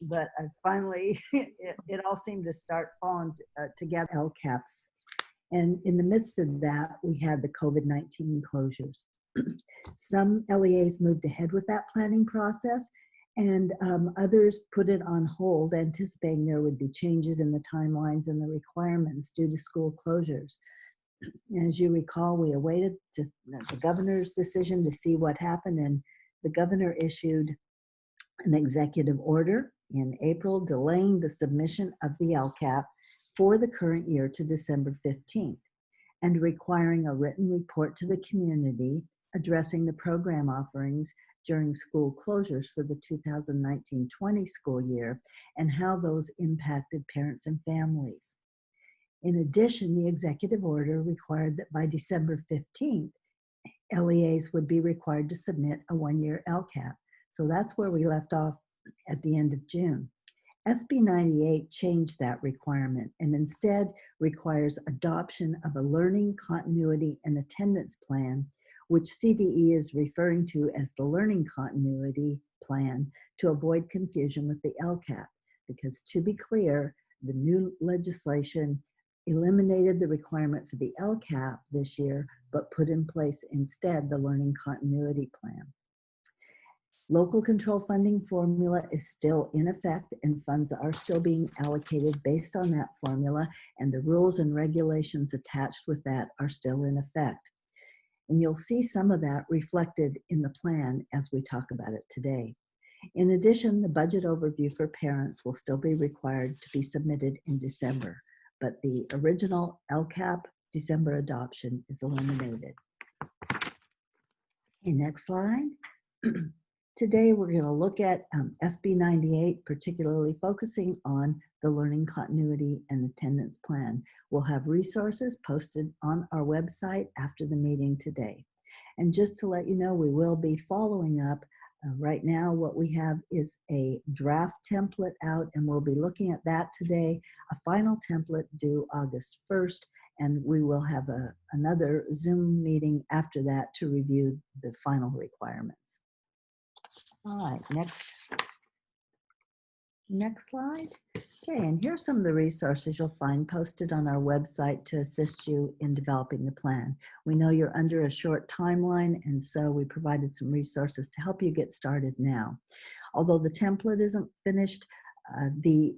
but I finally, it all seemed to start falling together. LCAPs. And in the midst of that, we had the COVID-19 closures. Some LEAs moved ahead with that planning process, and others put it on hold, anticipating there would be changes in the timelines and the requirements due to school closures. As you recall, we awaited the governor's decision to see what happened, and the governor issued an executive order in April delaying the submission of the LCAP for the current year to December 15th and requiring a written report to the community addressing the program offerings during school closures for the 2019-20 school year and how those impacted parents and families. In addition, the executive order required that by December 15th, LEAs would be required to submit a one-year LCAP. So that's where we left off at the end of June. SB 98 changed that requirement and instead requires adoption of a learning continuity and attendance plan, which CDE is referring to as the learning continuity plan, to avoid confusion with the LCAP. Because to be clear, the new legislation eliminated the requirement for the LCAP this year, but put in place instead the learning continuity plan. Local control funding formula is still in effect, and funds are still being allocated based on that formula, and the rules and regulations attached with that are still in effect. And you'll see some of that reflected in the plan as we talk about it today. In addition, the budget overview for parents will still be required to be submitted in December, but the original LCAP December adoption is eliminated. Okay, next slide. Today, we're going to look at SB 98, particularly focusing on the learning continuity and attendance plan. We'll have resources posted on our website after the meeting today. And just to let you know, we will be following up. Right now, what we have is a draft template out, and we'll be looking at that today, a final template due August 1st, and we will have another Zoom meeting after that to review the final requirements. All right, next slide. Okay, and here's some of the resources you'll find posted on our website to assist you in developing the plan. We know you're under a short timeline, and so we provided some resources to help you get started now. Although the template isn't finished, the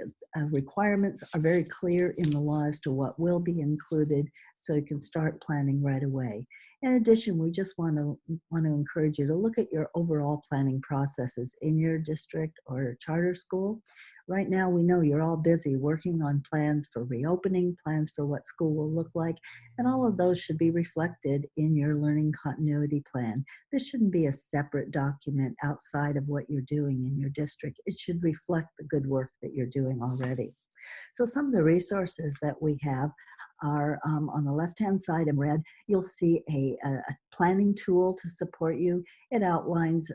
requirements are very clear in the law as to what will be included, so you can start planning right away. In addition, we just want to encourage you to look at your overall planning processes in your district or charter school. Right now, we know you're all busy working on plans for reopening, plans for what school will look like, and all of those should be reflected in your learning continuity plan. This shouldn't be a separate document outside of what you're doing in your district. It should reflect the good work that you're doing already. So some of the resources that we have are on the left-hand side in red. You'll see a planning tool to support you. It outlines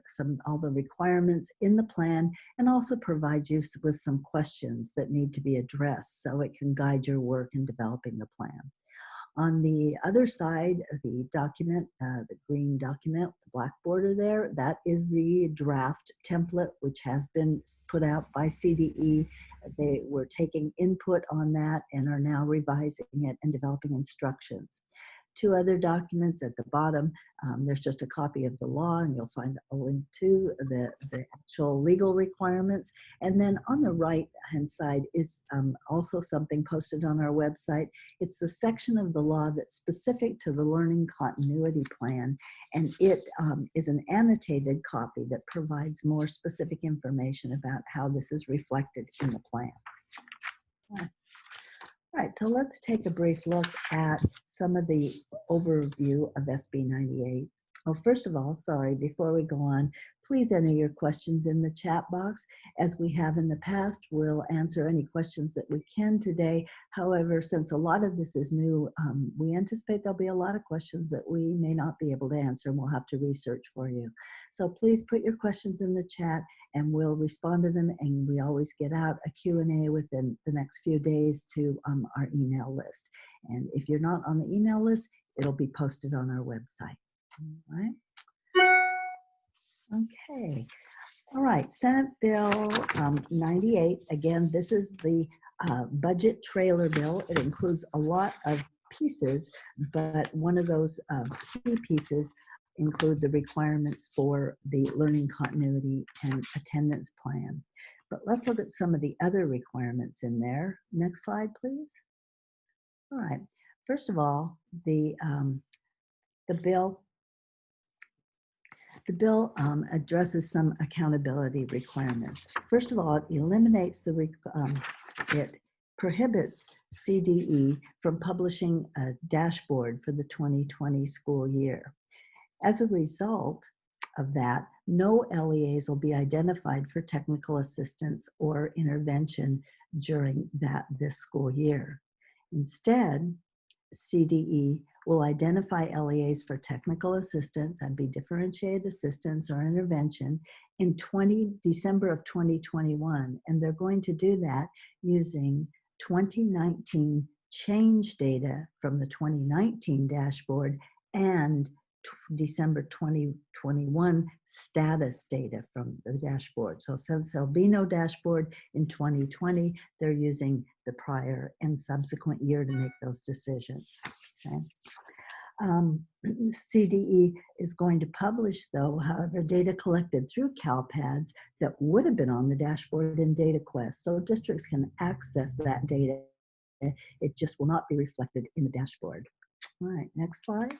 all the requirements in the plan and also provides you with some questions that need to be addressed so it can guide your work in developing the plan. On the other side, the document, the green document with the black border there, that is the draft template, which has been put out by CDE. They were taking input on that and are now revising it and developing instructions. Two other documents at the bottom, there's just a copy of the law, and you'll find a link to the actual legal requirements. And then on the right-hand side is also something posted on our website. It's the section of the law that's specific to the learning continuity plan, and it is an annotated copy that provides more specific information about how this is reflected in the plan. All right, so let's take a brief look at some of the overview of SB 98. Oh, first of all, sorry, before we go on, please enter your questions in the chat box. As we have in the past, we'll answer any questions that we can today. However, since a lot of this is new, we anticipate there'll be a lot of questions that we may not be able to answer, and we'll have to research for you. So please put your questions in the chat and we'll respond to them, and we always get out a Q&A within the next few days to our email list. And if you're not on the email list, it'll be posted on our website. All right. Okay. All right, Senate Bill 98. Again, this is the budget trailer bill. It includes a lot of pieces, but one of those key pieces include the requirements for the learning continuity and attendance plan. But let's look at some of the other requirements in there. Next slide, please. All right. First of all, the bill addresses some accountability requirements. First of all, it eliminates it prohibits CDE from publishing a dashboard for the 2020 school year. As a result of that, no LEAs will be identified for technical assistance or intervention during this school year. Instead, CDE will identify LEAs for technical assistance and be differentiated assistance or intervention in December of 2021. And they're going to do that using 2019 change data from the 2019 dashboard and December 2021 status data from the dashboard. So since there'll be no dashboard in 2020, they're using the prior and subsequent year to make those decisions. Okay. CDE is going to publish, though, however, data collected through CalPads that would have been on the dashboard in DataQuest. So districts can access that data. It just will not be reflected in the dashboard. All right, next slide.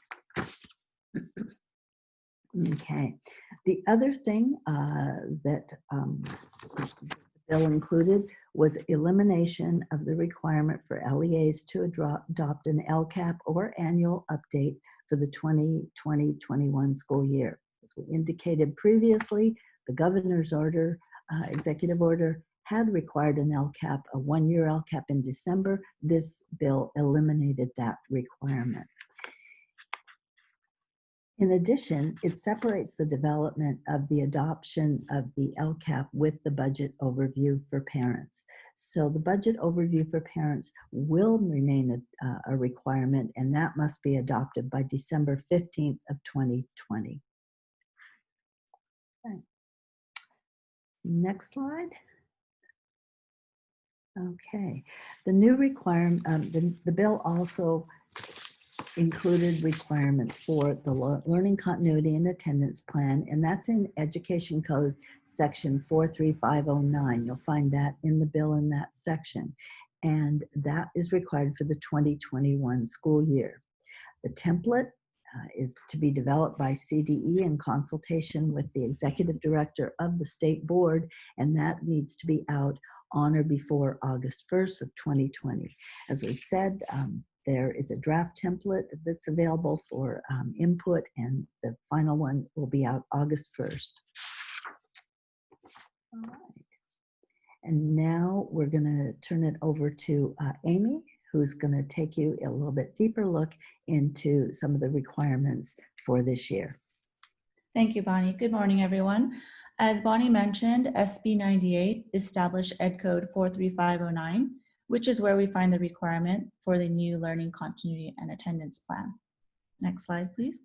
Okay, the other thing that the bill included was elimination of the requirement for LEAs to adopt an LCAP or annual update for the 2020-21 school year. As we indicated previously, the governor's order, executive order, had required an LCAP, a one-year LCAP in December. This bill eliminated that requirement. In addition, it separates the development of the adoption of the LCAP with the budget overview for parents. So the budget overview for parents will remain a requirement, and that must be adopted by December 15th of 2020. Okay. Next slide. Okay. The new requirement, the bill also included requirements for the learning continuity and attendance plan, and that's in Education Code section 43509. You'll find that in the bill in that section, and that is required for the 2021 school year. The template is to be developed by CDE in consultation with the executive director of the state board, and that needs to be out on or before August 1st of 2020. As we've said, there is a draft template that's available for input, and the final one will be out August 1st. All right. And now we're going to turn it over to Amy, who's going to take you a little bit deeper look into some of the requirements for this year. Thank you, Bonnie. Good morning, everyone. As Bonnie mentioned, SB 98 established Ed Code 43509, which is where we find the requirement for the new learning continuity and attendance plan. Next slide, please.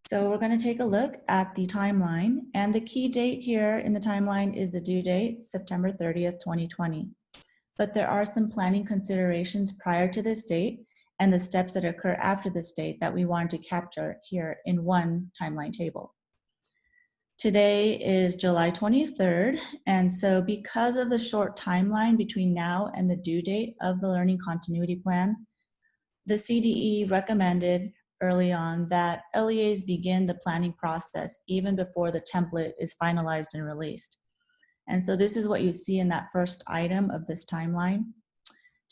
So we're going to take a look at the timeline, and the key date here in the timeline is the due date, September 30th, 2020. But there are some planning considerations prior to this date and the steps that occur after this date that we want to capture here in one timeline table. Today is July 23rd, and so because of the short timeline between now and the due date of the learning continuity plan, the CDE recommended early on that LEAs begin the planning process even before the template is finalized and released. And so this is what you see in that first item of this timeline.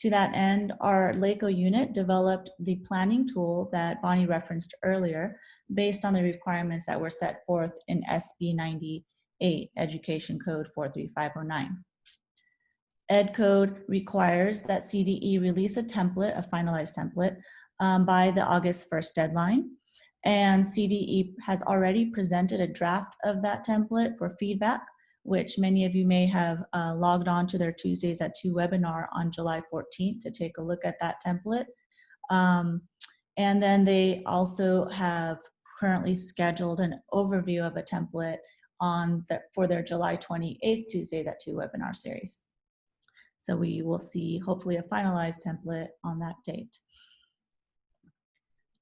To that end, our LACO unit developed the planning tool that Bonnie referenced earlier based on the requirements that were set forth in SB 98, Education Code 43509. Ed Code requires that CDE release a template, a finalized template, by the August 1st deadline. And CDE has already presented a draft of that template for feedback, which many of you may have logged on to their Tuesdays at 2 webinar on July 14th to take a look at that template. And then they also have currently scheduled an overview of a template for their July 28th Tuesdays at 2 webinar series. So we will see hopefully a finalized template on that date.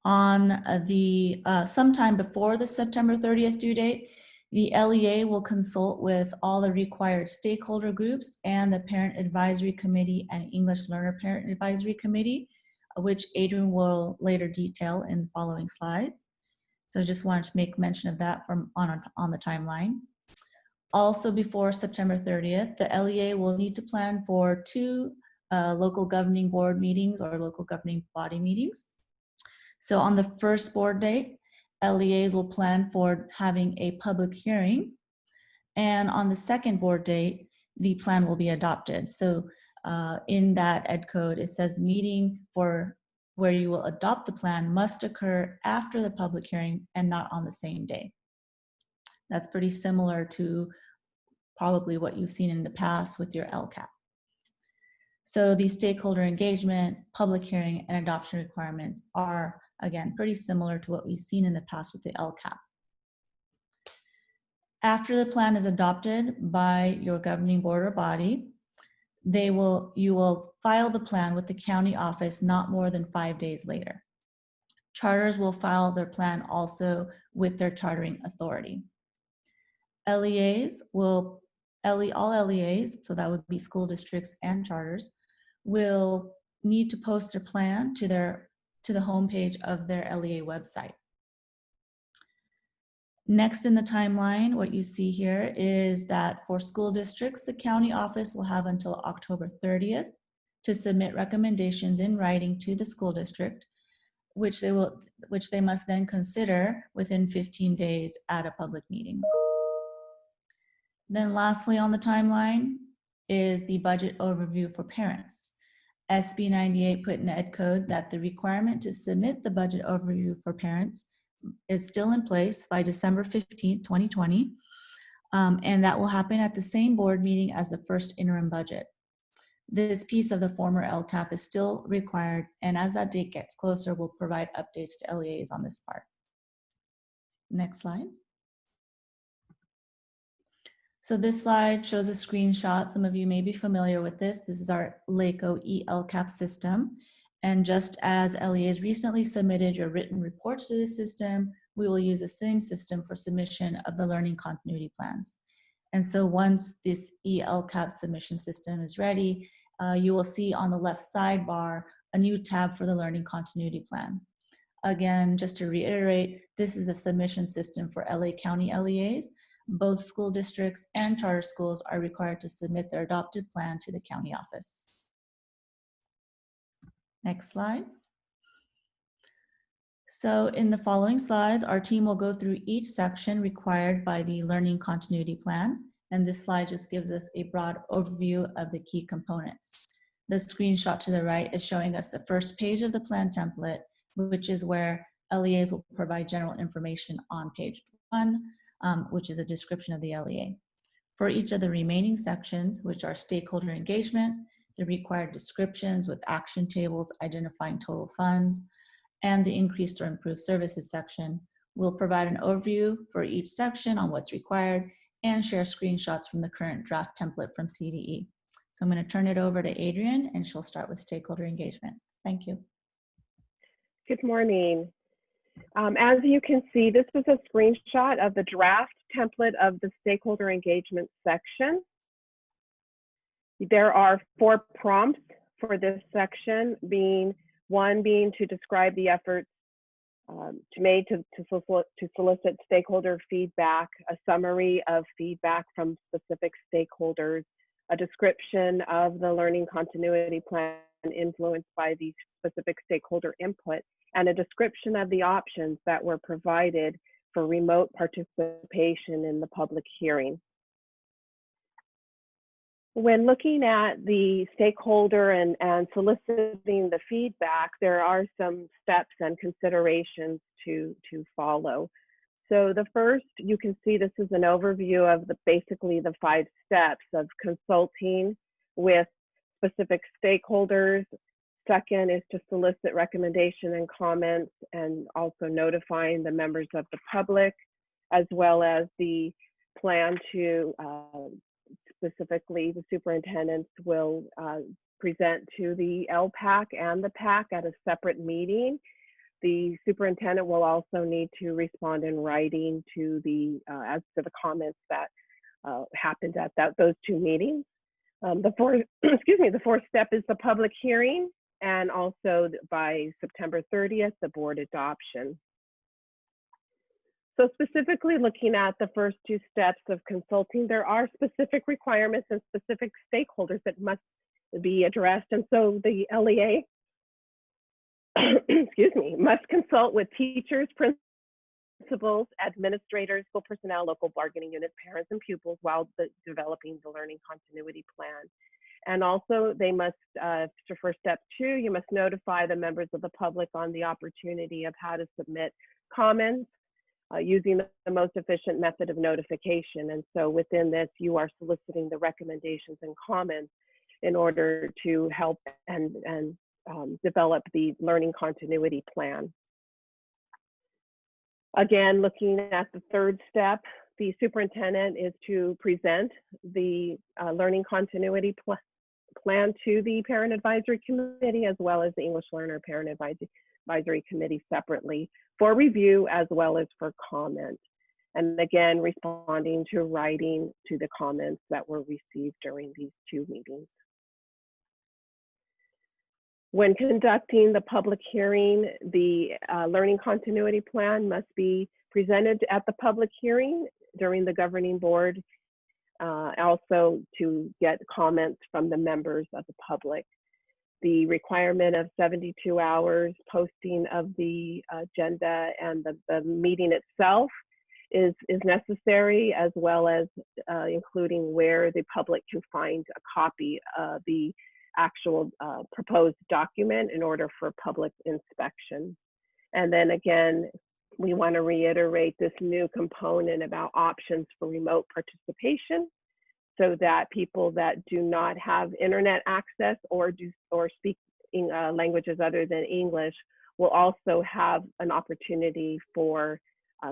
On the sometime before the September 30th due date, the LEA will consult with all the required stakeholder groups and the Parent Advisory Committee and English Learner Parent Advisory Committee, which Adrian will later detail in the following slides. So just wanted to make mention of that on the timeline. Also before September 30th, the LEA will need to plan for 2 local governing board meetings or local governing body meetings. So on the first board date, LEAs will plan for having a public hearing. And on the second board date, the plan will be adopted. So in that ed code, it says the meeting for where you will adopt the plan must occur after the public hearing and not on the same day. That's pretty similar to probably what you've seen in the past with your LCAP. So the stakeholder engagement, public hearing, and adoption requirements are, again, pretty similar to what we've seen in the past with the LCAP. After the plan is adopted by your governing board or body, you will file the plan with the county office not more than 5 days later. Charters will file their plan also with their chartering authority. All LEAs, so that would be school districts and charters, will need to post their plan to the homepage of their LEA website. Next in the timeline, what you see here is that for school districts, the county office will have until October 30th to submit recommendations in writing to the school district, which they must then consider within 15 days at a public meeting. Then lastly on the timeline is the budget overview for parents. SB 98 put in ed code that the requirement to submit the budget overview for parents is still in place by December 15th, 2020, and that will happen at the same board meeting as the first interim budget. This piece of the former LCAP is still required, and as that date gets closer, we'll provide updates to LEAs on this part. Next slide. So this slide shows a screenshot. Some of you may be familiar with this. This is our LACO e-LCAP system. And just as LEAs recently submitted your written reports to the system, we will use the same system for submission of the learning continuity plans. And so once this e-LCAP submission system is ready, you will see on the left sidebar a new tab for the learning continuity plan. Again, just to reiterate, this is the submission system for LA County LEAs. Both school districts and charter schools are required to submit their adopted plan to the county office. Next slide. So in the following slides, our team will go through each section required by the learning continuity plan. And this slide just gives us a broad overview of the key components. The screenshot to the right is showing us the first page of the plan template, which is where LEAs will provide general information on page 1, which is a description of the LEA. For each of the remaining sections, which are stakeholder engagement, the required descriptions with action tables identifying total funds, and the increased or improved services section, we'll provide an overview for each section on what's required and share screenshots from the current draft template from CDE. So I'm going to turn it over to Adrian, and she'll start with stakeholder engagement. Thank you. Good morning. As you can see, this was a screenshot of the draft template of the stakeholder engagement section. There are 4 prompts for this section, one being to describe the efforts to solicit stakeholder feedback, a summary of feedback from specific stakeholders, a description of the learning continuity plan influenced by the specific stakeholder input, and a description of the options that were provided for remote participation in the public hearing. When looking at the stakeholder and soliciting the feedback, there are some steps and considerations to follow. So the first, you can see this is an overview of basically the 5 steps of consulting with specific stakeholders. Second is to solicit recommendation and comments, and also notifying the members of the public, as well as the plan to, specifically the superintendents will present to the LPAC and the PAC at a separate meeting. The superintendent will also need to respond in writing to the, as to the comments that happened at those two meetings. The fourth, excuse me, the fourth step is the public hearing, and also by September 30th, the board adoption. So specifically looking at the first two steps of consulting, there are specific requirements and specific stakeholders that must be addressed. And so the LEA, excuse me, must consult with teachers, principals, administrators, school personnel, local bargaining units, parents, and pupils while developing the learning continuity plan. And also they must, for step 2, you must notify the members of the public on the opportunity of how to submit comments using the most efficient method of notification. And so within this, you are soliciting the recommendations and comments in order to help and develop the learning continuity plan. Again, looking at the third step, the superintendent is to present the learning continuity plan to the Parent Advisory Committee, as well as the English Learner Parent Advisory Committee separately for review as well as for comment. And again, responding to writing to the comments that were received during these two meetings. When conducting the public hearing, the learning continuity plan must be presented at the public hearing during the governing board, also to get comments from the members of the public. The requirement of 72 hours posting of the agenda and the meeting itself is necessary, as well as including where the public can find a copy of the actual proposed document in order for public inspection. And then again, we want to reiterate this new component about options for remote participation, so that people that do not have internet access or speak languages other than English will also have an opportunity for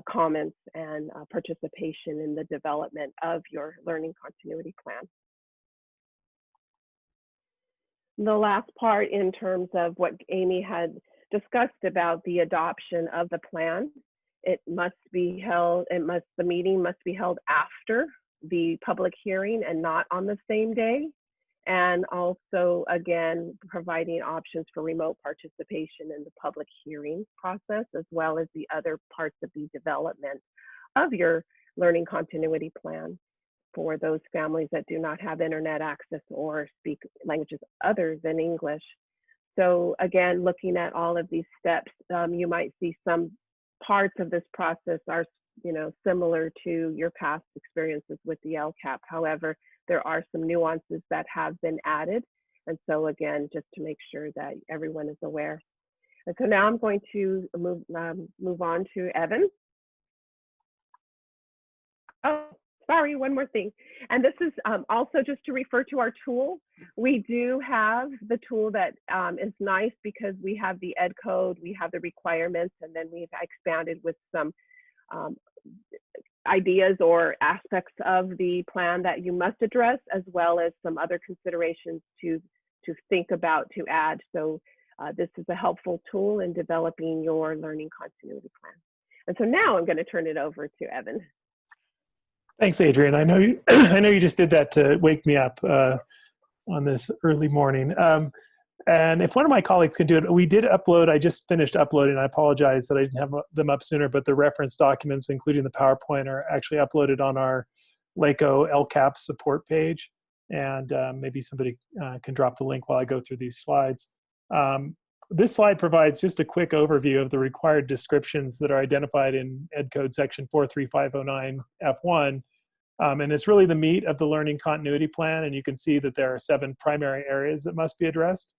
comments and participation in the development of your learning continuity plan. The last part in terms of what Amy had discussed about the adoption of the plan, it must be held, the meeting must be held after the public hearing and not on the same day. And also, again, providing options for remote participation in the public hearing process, as well as the other parts of the development of your learning continuity plan for those families that do not have internet access or speak languages other than English. So again, looking at all of these steps, you might see some parts of this process are similar to your past experiences with the LCAP. However, there are some nuances that have been added. And so again, just to make sure that everyone is aware. And so now I'm going to move on to Evan. Oh, sorry, one more thing. And this is also just to refer to our tool. We do have the tool that is nice because we have the ed code, we have the requirements, and then we've expanded with some ideas or aspects of the plan that you must address, as well as some other considerations to think about to add. So this is a helpful tool in developing your learning continuity plan. And so now I'm going to turn it over to Evan. Thanks, Adrienne. I know you, I know you just did that to wake me up on this early morning. And if one of my colleagues can do it, we did upload, I just finished uploading, I apologize that I didn't have them up sooner, but the reference documents, including the PowerPoint, are actually uploaded on our LACO LCAP support page. And maybe somebody can drop the link while I go through these slides. This slide provides just a quick overview of the required descriptions that are identified in Ed Code section 43509 F1. And it's really the meat of the learning continuity plan. And you can see that there are 7 primary areas that must be addressed.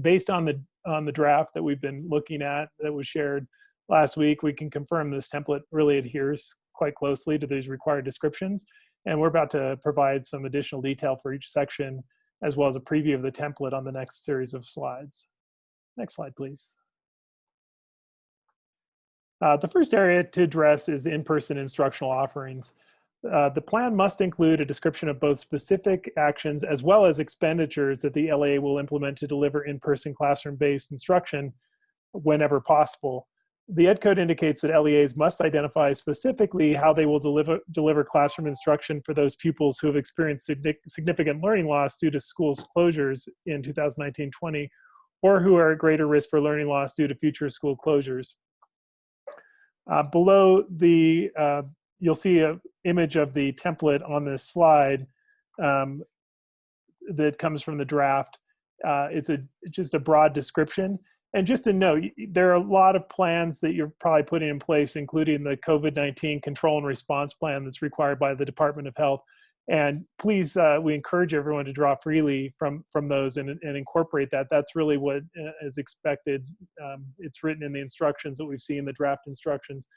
Based on the draft that we've been looking at that was shared last week, we can confirm this template really adheres quite closely to these required descriptions. And we're about to provide some additional detail for each section, as well as a preview of the template on the next series of slides. Next slide, please. The first area to address is in-person instructional offerings. The plan must include a description of both specific actions as well as expenditures that the LEA will implement to deliver in-person classroom-based instruction whenever possible. The Ed Code indicates that LEAs must identify specifically how they will deliver classroom instruction for those pupils who have experienced significant learning loss due to schools' closures in 2019-20, or who are at greater risk for learning loss due to future school closures. Below the, you'll see an image of the template on this slide that comes from the draft. It's just a broad description. And just a note, there are a lot of plans that you're probably putting in place, including the COVID-19 control and response plan that's required by the Department of Health. And please, we encourage everyone to draw freely from those and incorporate that. That's really what is expected. It's written in the instructions that we've seen, the draft instructions,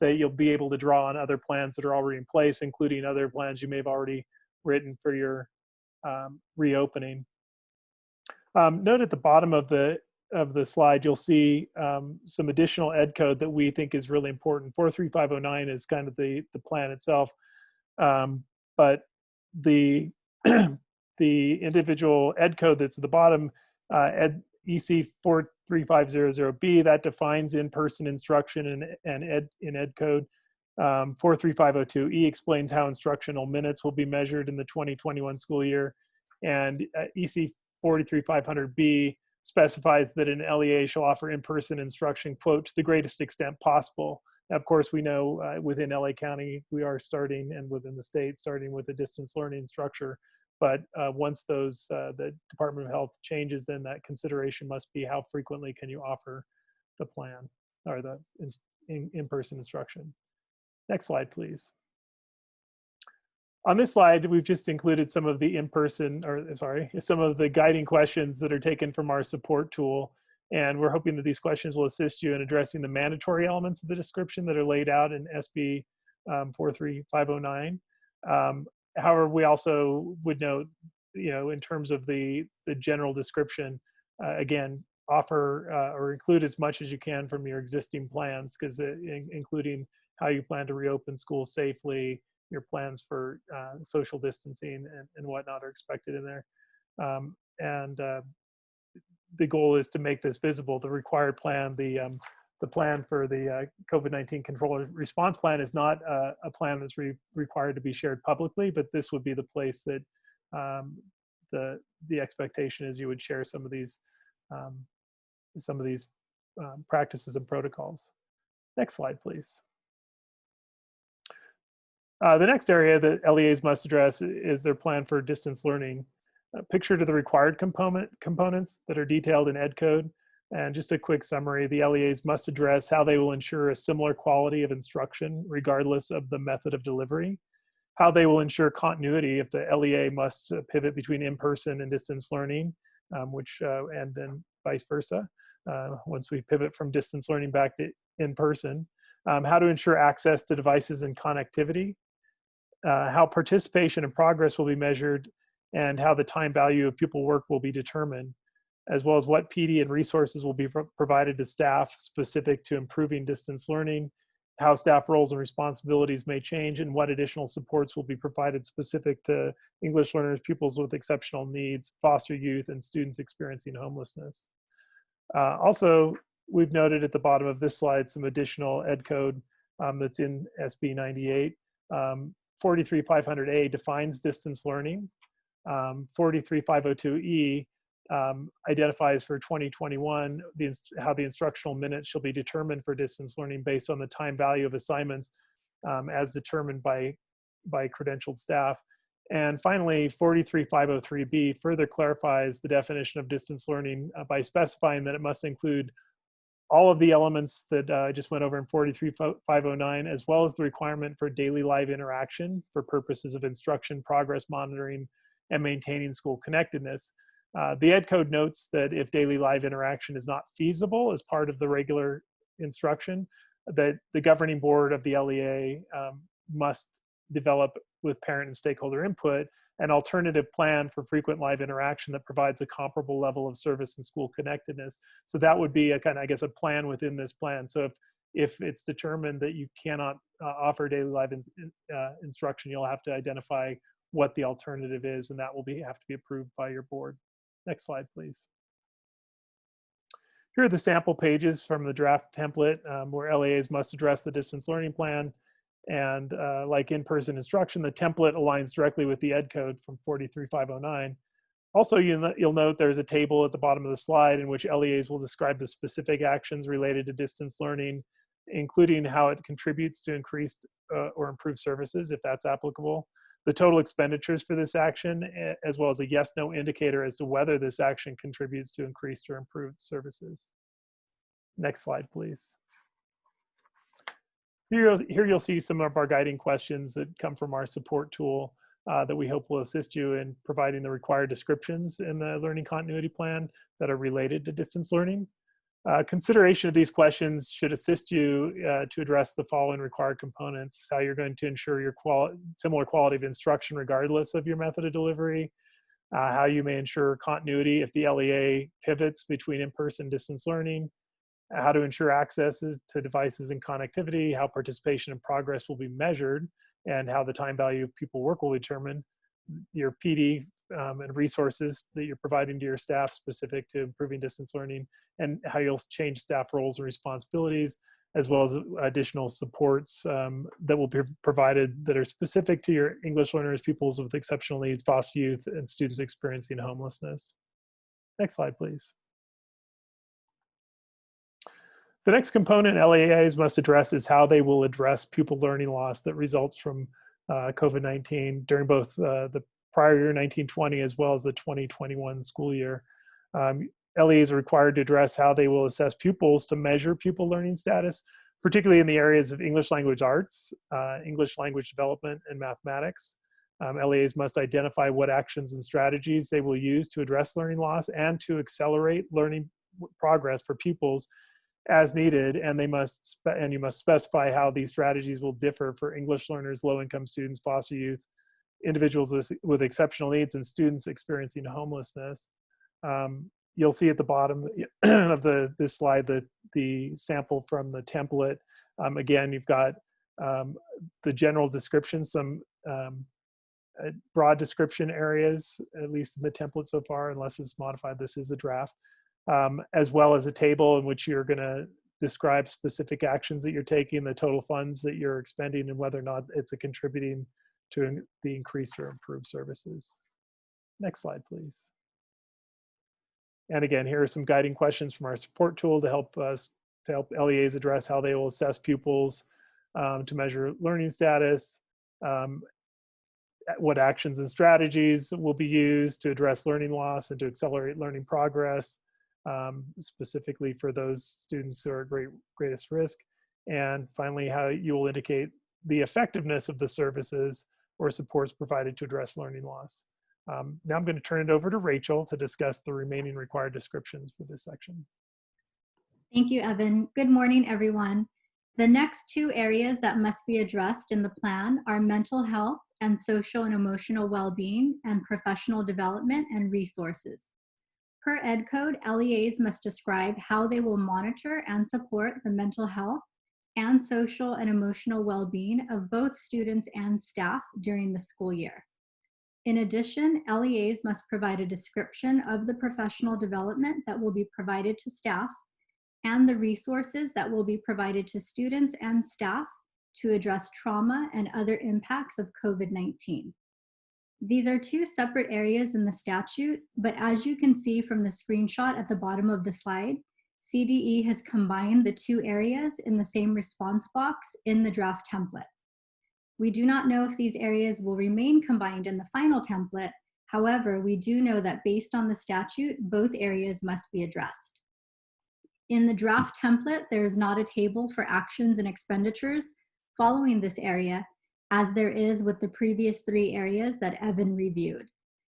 that you'll be able to draw on other plans that are already in place, including other plans you may have already written for your reopening. Note at the bottom of the slide, you'll see some additional ed code that we think is really important. 43509 is kind of the plan itself, but the individual ed code that's at the bottom, EC 43500B, that defines in-person instruction in ed code. 43502E explains how instructional minutes will be measured in the 2021 school year, and EC 43500B specifies that an LEA shall offer in-person instruction, quote, to the greatest extent possible. Now, of course, we know within LA County, we are starting, and within the state, starting with a distance learning structure. But once those, the Department of Health changes, then that consideration must be how frequently can you offer the plan or the in-person instruction. Next slide, please. On this slide, we've just included some of the some of the guiding questions that are taken from our support tool. And we're hoping that these questions will assist you in addressing the mandatory elements of the description that are laid out in SB 43509. However, we also would note, in terms of the general description, again, offer or include as much as you can from your existing plans, because including how you plan to reopen schools safely, your plans for social distancing and whatnot are expected in there. The goal is to make this visible. The required plan, the plan for the COVID-19 control and response plan is not a plan that's required to be shared publicly, but this would be the place that the expectation is you would share some of these practices and protocols. Next slide, please. The next area that LEAs must address is their plan for distance learning. Picture to the required components that are detailed in Ed Code. And just a quick summary, the LEAs must address how they will ensure a similar quality of instruction regardless of the method of delivery, how they will ensure continuity if the LEA must pivot between in-person and distance learning, and then vice versa, once we pivot from distance learning back to in-person, how to ensure access to devices and connectivity, how participation and progress will be measured, and how the time value of pupil work will be determined, as well as what PD and resources will be provided to staff specific to improving distance learning, how staff roles and responsibilities may change, and what additional supports will be provided specific to English learners, pupils with exceptional needs, foster youth, and students experiencing homelessness. Also, we've noted at the bottom of this slide some additional ed code that's in SB 98. 43500A defines distance learning. 43502E identifies for 2021 how the instructional minutes shall be determined for distance learning based on the time value of assignments as determined by credentialed staff. And finally, 43503B further clarifies the definition of distance learning by specifying that it must include all of the elements that I just went over in 43509, as well as the requirement for daily live interaction for purposes of instruction, progress monitoring, and maintaining school connectedness. The Ed Code notes that if daily live interaction is not feasible as part of the regular instruction, that the governing board of the LEA must develop with parent and stakeholder input an alternative plan for frequent live interaction that provides a comparable level of service and school connectedness. So that would be a kind of, I guess, a plan within this plan. So if it's determined that you cannot offer daily live instruction, you'll have to identify what the alternative is, and that will have to be approved by your board. Next slide, please. Here are the sample pages from the draft template where LEAs must address the distance learning plan. And like in-person instruction, the template aligns directly with the ed code from 43509. Also, you'll note there's a table at the bottom of the slide in which LEAs will describe the specific actions related to distance learning, including how it contributes to increased or improved services, if that's applicable, the total expenditures for this action, as well as a yes/no indicator as to whether this action contributes to increased or improved services. Next slide, please. Here you'll see some of our guiding questions that come from our support tool that we hope will assist you in providing the required descriptions in the learning continuity plan that are related to distance learning. Consideration of these questions should assist you to address the following required components: how you're going to ensure your similar quality of instruction regardless of your method of delivery, how you may ensure continuity if the LEA pivots between in-person distance learning, how to ensure access to devices and connectivity, how participation and progress will be measured, and how the time value of pupil work will be determined, your PD and resources that you're providing to your staff specific to improving distance learning, and how you'll change staff roles and responsibilities, as well as additional supports that will be provided that are specific to your English learners, pupils with exceptional needs, foster youth, and students experiencing homelessness. Next slide, please. The next component LEAs must address is how they will address pupil learning loss that results from COVID-19 during both the prior year 1920 as well as the 2021 school year. LEAs are required to address how they will assess pupils to measure pupil learning status, particularly in the areas of English language arts, English language development, and mathematics. LEAs must identify what actions and strategies they will use to address learning loss and to accelerate learning progress for pupils as needed, and you must specify how these strategies will differ for English learners, low-income students, foster youth, individuals with exceptional needs, and students experiencing homelessness. You'll see at the bottom of this slide the sample from the template. Again, you've got the general description, some broad description areas, at least in the template so far, unless it's modified. This is a draft. As well as a table in which you're going to describe specific actions that you're taking, the total funds that you're expending, and whether or not it's contributing to the increased or improved services. Next slide, please. And again, here are some guiding questions from our support tool to help LEAs address how they will assess pupils to measure learning status, what actions and strategies will be used to address learning loss and to accelerate learning progress, specifically for those students who are at greatest risk. And finally, how you will indicate the effectiveness of the services or supports provided to address learning loss. Now I'm going to turn it over to Rachel to discuss the remaining required descriptions for this section. Thank you, Evan. Good morning, everyone. The next two areas that must be addressed in the plan are mental health and social and emotional well-being, and professional development and resources. Per Ed Code, LEAs must describe how they will monitor and support the mental health and social and emotional well-being of both students and staff during the school year. In addition, LEAs must provide a description of the professional development that will be provided to staff and the resources that will be provided to students and staff to address trauma and other impacts of COVID-19. These are two separate areas in the statute, but as you can see from the screenshot at the bottom of the slide, CDE has combined the two areas in the same response box in the draft template. We do not know if these areas will remain combined in the final template. However, we do know that based on the statute, both areas must be addressed. In the draft template, there is not a table for actions and expenditures following this area, as there is with the previous three areas that Evan reviewed.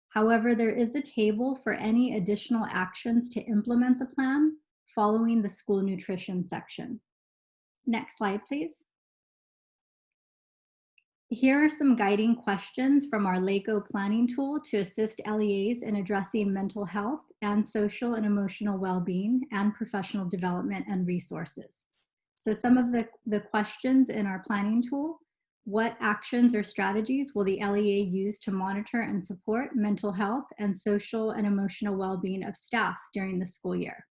However, there is a table for any additional actions to implement the plan following the school nutrition section. Next slide, please. Here are some guiding questions from our LACO planning tool to assist LEAs in addressing mental health and social and emotional well-being and professional development and resources. So some of the questions in our planning tool: what actions or strategies will the LEA use to monitor and support mental health and social and emotional well-being of staff during the school year?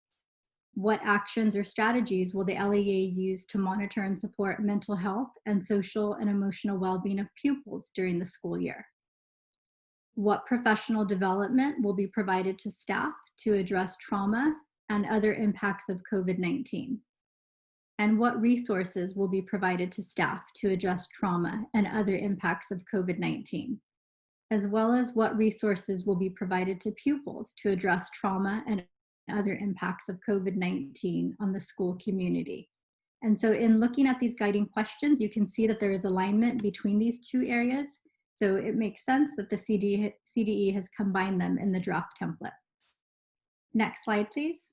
What actions or strategies will the LEA use to monitor and support mental health and social and emotional well-being of pupils during the school year? What professional development will be provided to staff to address trauma and other impacts of COVID-19? And what resources will be provided to staff to address trauma and other impacts of COVID-19, as well as what resources will be provided to pupils to address trauma and other impacts of COVID-19 on the school community. And so in looking at these guiding questions, you can see that there is alignment between these two areas. So it makes sense that the CDE has combined them in the draft template. Next slide, please.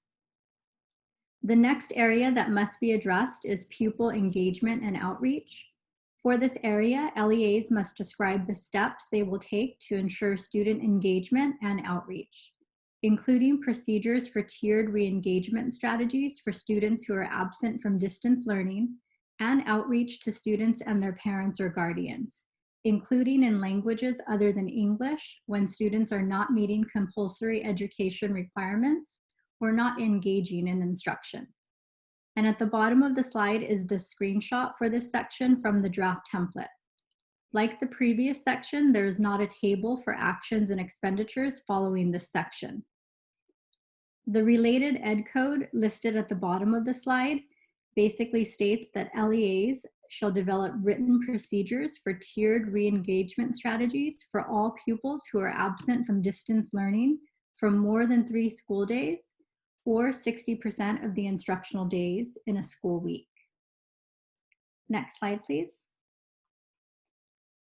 The next area that must be addressed is pupil engagement and outreach. For this area, LEAs must describe the steps they will take to ensure student engagement and outreach, including procedures for tiered re-engagement strategies for students who are absent from distance learning and outreach to students and their parents or guardians, including in languages other than English when students are not meeting compulsory education requirements or not engaging in instruction. And at the bottom of the slide is the screenshot for this section from the draft template. Like the previous section, there is not a table for actions and expenditures following this section. The related ed code listed at the bottom of the slide basically states that LEAs shall develop written procedures for tiered re-engagement strategies for all pupils who are absent from distance learning for more than 3 school days or 60% of the instructional days in a school week. Next slide, please.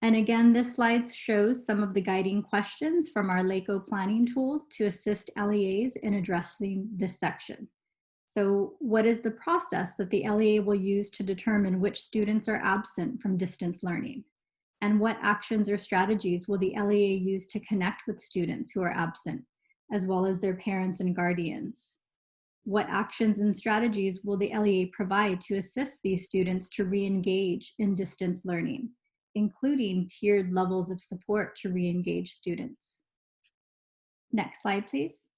And again, this slide shows some of the guiding questions from our LACO planning tool to assist LEAs in addressing this section. So what is the process that the LEA will use to determine which students are absent from distance learning? And what actions or strategies will the LEA use to connect with students who are absent, as well as their parents and guardians? What actions and strategies will the LEA provide to assist these students to re-engage in distance learning, including tiered levels of support to re-engage students? Next slide, please.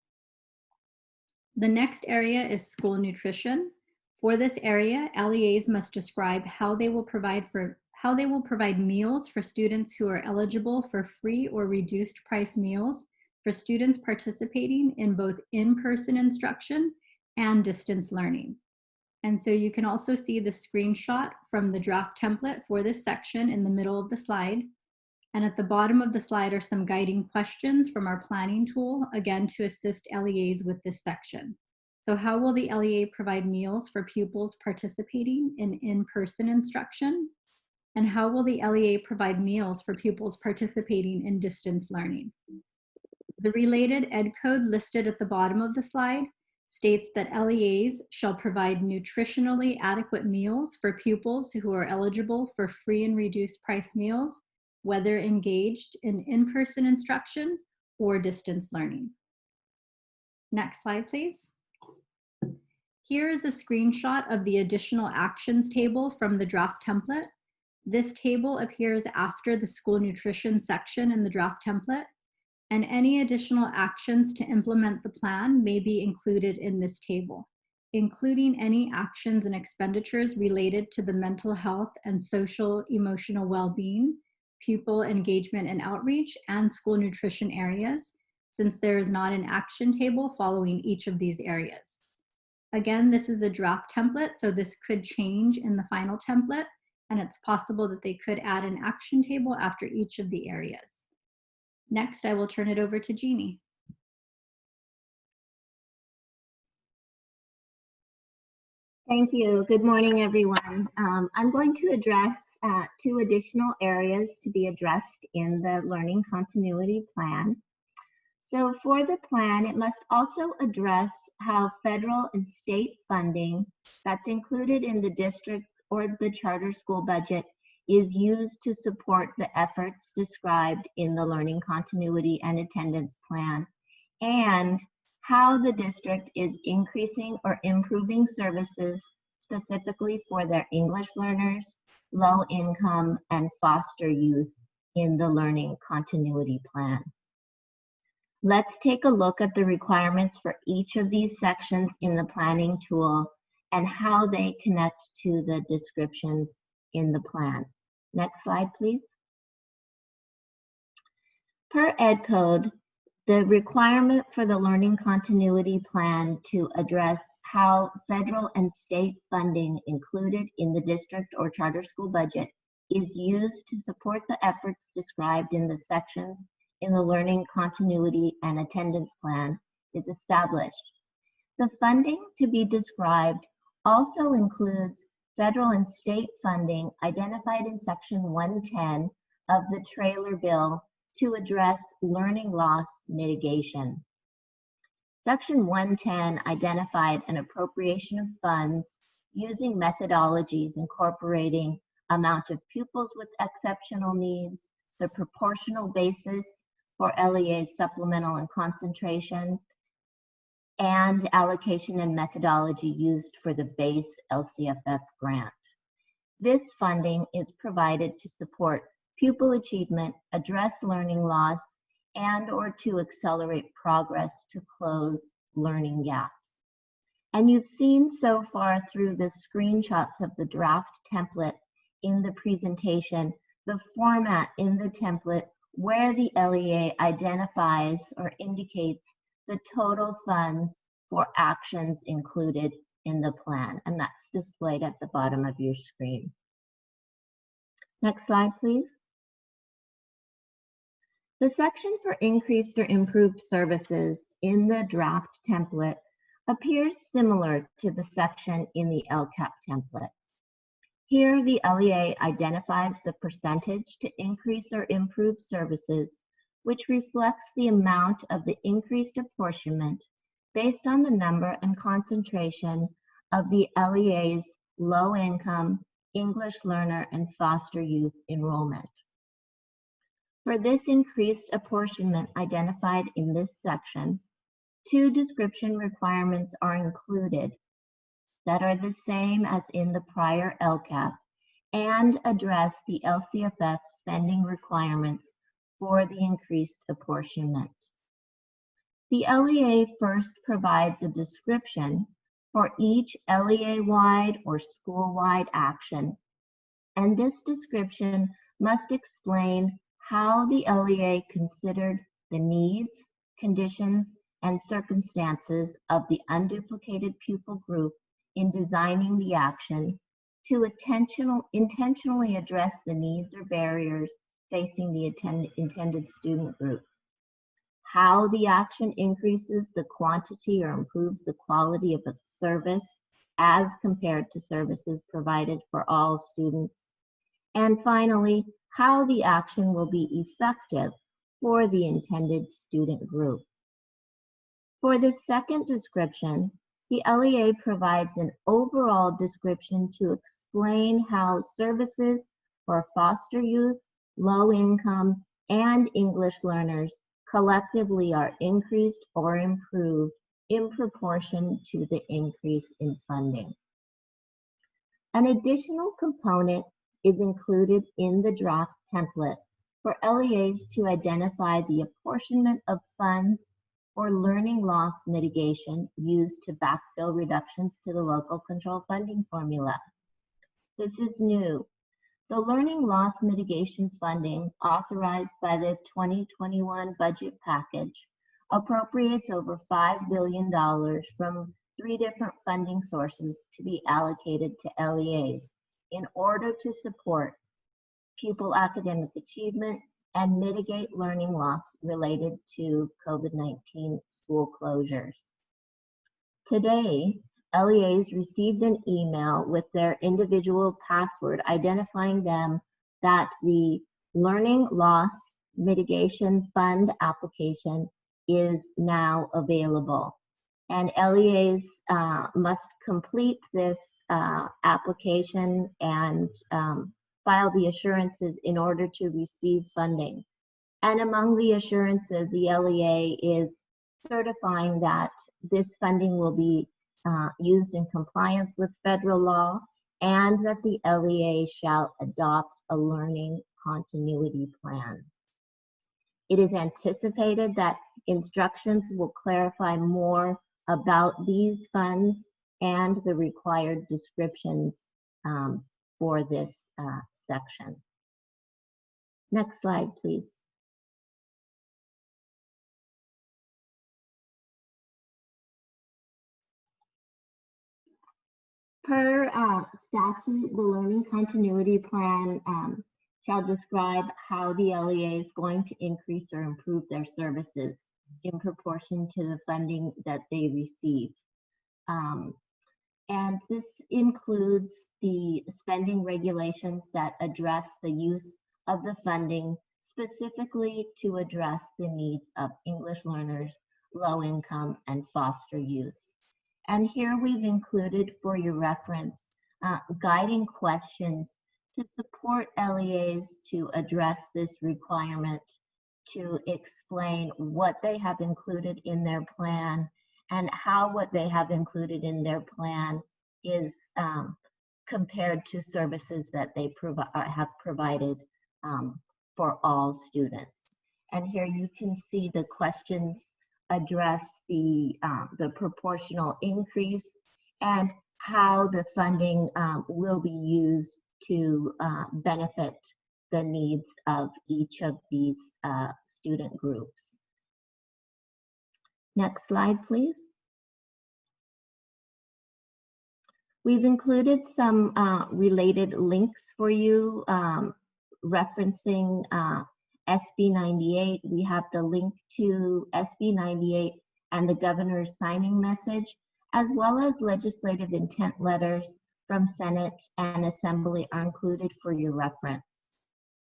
The next area is school nutrition. For this area, LEAs must describe how they will provide meals for students who are eligible for free or reduced price meals for students participating in both in-person instruction and distance learning. And so you can also see the screenshot from the draft template for this section in the middle of the slide. And at the bottom of the slide are some guiding questions from our planning tool, again, to assist LEAs with this section. So how will the LEA provide meals for pupils participating in in-person instruction? And how will the LEA provide meals for pupils participating in distance learning? The related ed code listed at the bottom of the slide states that LEAs shall provide nutritionally adequate meals for pupils who are eligible for free and reduced price meals, whether engaged in in-person instruction or distance learning. Next slide, please. Here is a screenshot of the additional actions table from the draft template. This table appears after the school nutrition section in the draft template, and any additional actions to implement the plan may be included in this table, including any actions and expenditures related to the mental health and social emotional well-being, pupil engagement and outreach, and school nutrition areas, since there is not an action table following each of these areas. Again, this is a draft template, so this could change in the final template, and it's possible that they could add an action table after each of the areas. Next, I will turn it over to Jeannie. Thank you. Good morning, everyone. I'm going to address 2 additional areas to be addressed in the learning continuity plan. So for the plan, it must also address how federal and state funding that's included in the district or the charter school budget is used to support the efforts described in the learning continuity and attendance plan, and how the district is increasing or improving services specifically for their English learners, low income, and foster youth in the Learning Continuity Plan. Let's take a look at the requirements for each of these sections in the planning tool and how they connect to the descriptions in the plan. Next slide, please. Per Ed Code, the requirement for the Learning Continuity Plan to address how federal and state funding included in the district or charter school budget is used to support the efforts described in the sections in the Learning Continuity and Attendance Plan is established. The funding to be described also includes federal and state funding identified in Section 110 of the trailer bill to address learning loss mitigation. Section 110 identified an appropriation of funds using methodologies incorporating amount of pupils with exceptional needs, the proportional basis for LEA supplemental and concentration, and allocation and methodology used for the base LCFF grant. This funding is provided to support pupil achievement, address learning loss, and/or to accelerate progress to close learning gaps. And you've seen so far through the screenshots of the draft template in the presentation, the format in the template where the LEA identifies or indicates the total funds for actions included in the plan, and that's displayed at the bottom of your screen. Next slide, please. The section for increased or improved services in the draft template appears similar to the section in the LCAP template. Here, the LEA identifies the percentage to increase or improve services, which reflects the amount of the increased apportionment based on the number and concentration of the LEA's low-income, English learner, and foster youth enrollment. For this increased apportionment identified in this section, 2 description requirements are included that are the same as in the prior LCAP and address the LCFF spending requirements for the increased apportionment. The LEA first provides a description for each LEA-wide or school-wide action, and this description must explain how the LEA considered the needs, conditions, and circumstances of the unduplicated pupil group in designing the action to intentionally address the needs or barriers facing the intended student group, how the action increases the quantity or improves the quality of a service as compared to services provided for all students, and finally, how the action will be effective for the intended student group. For the second description, the LEA provides an overall description to explain how services for foster youth, low income, and English learners collectively are increased or improved in proportion to the increase in funding. An additional component is included in the draft template for LEAs to identify the apportionment of funds for learning loss mitigation used to backfill reductions to the local control funding formula. This is new. The learning loss mitigation funding authorized by the 2021 budget package appropriates over $5 billion from 3 different funding sources to be allocated to LEAs in order to support pupil academic achievement and mitigate learning loss related to COVID-19 school closures. Today, LEAs received an email with their individual password identifying them that the Learning Loss Mitigation Fund application is now available. And LEAs must complete this application and file the assurances in order to receive funding. And among the assurances, the LEA is certifying that this funding will be used in compliance with federal law, and that the LEA shall adopt a learning continuity plan. It is anticipated that instructions will clarify more about these funds and the required descriptions for this section. Next slide, please. Per statute, the Learning Continuity Plan shall describe how the LEA is going to increase or improve their services in proportion to the funding that they receive. And this includes the spending regulations that address the use of the funding specifically to address the needs of English learners, low income, and foster youth. And here we've included for your reference guiding questions to support LEAs to address this requirement, to explain what they have included in their plan and how what they have included in their plan is compared to services that they have provided for all students. And here you can see the questions address the proportional increase and how the funding will be used to benefit the needs of each of these student groups. Next slide, please. We've included some related links for you referencing SB 98. We have the link to SB 98 and the governor's signing message, as well as legislative intent letters from Senate and Assembly are included for your reference.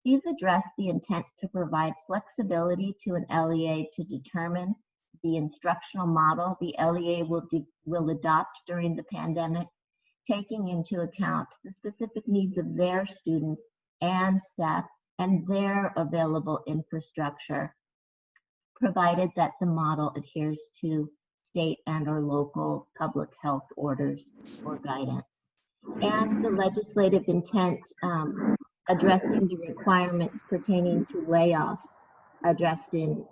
These address the intent to provide flexibility to an LEA to determine the instructional model the LEA will adopt during the pandemic, taking into account the specific needs of their students and staff and their available infrastructure, provided that the model adheres to state and/or local public health orders or guidance. And the legislative intent addressing the requirements pertaining to layoffs addressed in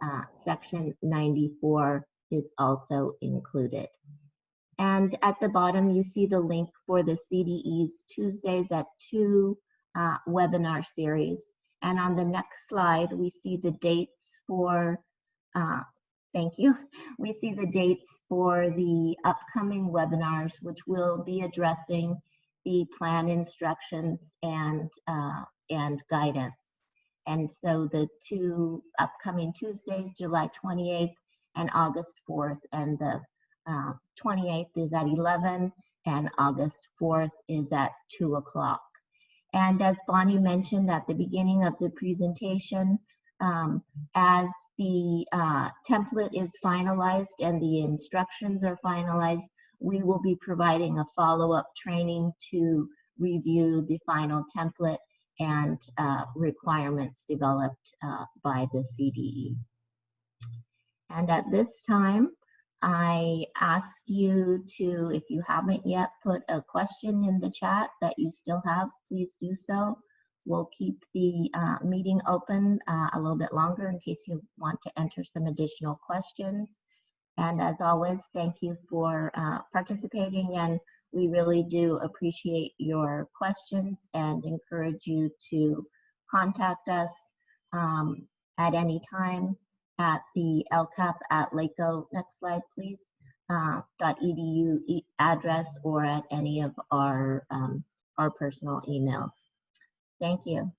Section 94 is also included. And at the bottom, you see the link for the CDE's Tuesdays at 2 webinar series. And on the next slide, we see the dates for, thank you. We see the dates for the upcoming webinars, which will be addressing the plan instructions and guidance. And so the two upcoming Tuesdays, July 28th and August 4th, and the 28th is at 11 and August 4th is at 2 o'clock. And as Bonnie mentioned at the beginning of the presentation, as the template is finalized and the instructions are finalized, we will be providing a follow-up training to review the final template and requirements developed by the CDE. And at this time, I ask you to, if you haven't yet put a question in the chat that you still have, please do so. We'll keep the meeting open a little bit longer in case you want to enter some additional questions. And as always, thank you for participating, and we really do appreciate your questions and encourage you to contact us at any time at the LCAP@LACO, next slide please, .edu address or at any of our personal emails. Thank you.